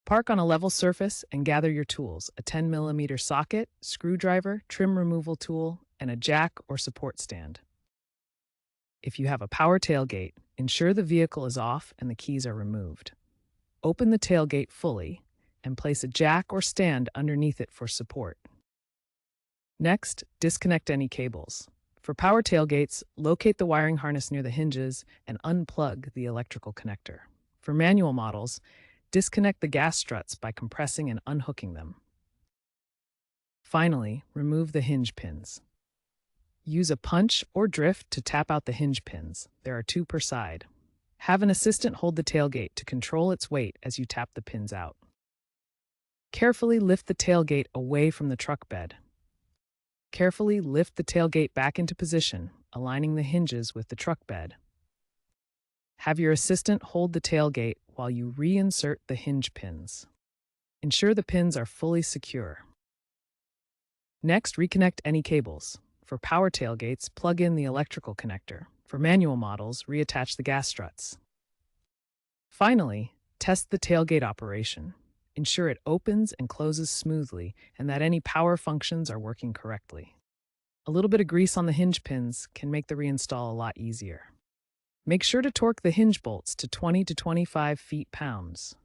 Park on a level surface and gather your tools: a 10 mm socket, screwdriver, trim removal tool, and a jack or support stand. If you have a power tailgate, ensure the vehicle is off and the keys are removed. Open the tailgate fully and place a jack or stand underneath it for support. Next, disconnect any cables. For power tailgates, locate the wiring harness near the hinges and unplug the electrical connector. For manual models, disconnect the gas struts by compressing and unhooking them. Finally, remove the hinge pins. Use a punch or drift to tap out the hinge pins. There are 2 per side. Have an assistant hold the tailgate to control its weight as you tap the pins out. Carefully lift the tailgate away from the truck bed. Carefully lift the tailgate back into position, aligning the hinges with the truck bed. Have your assistant hold the tailgate while you reinsert the hinge pins. Ensure the pins are fully secure. Next, reconnect any cables. For power tailgates, plug in the electrical connector. For manual models, reattach the gas struts. Finally, test the tailgate operation. Ensure it opens and closes smoothly and that any power functions are working correctly. A little bit of grease on the hinge pins can make the reinstall a lot easier. Make sure to torque the hinge bolts to 20 to 25 feet-pounds.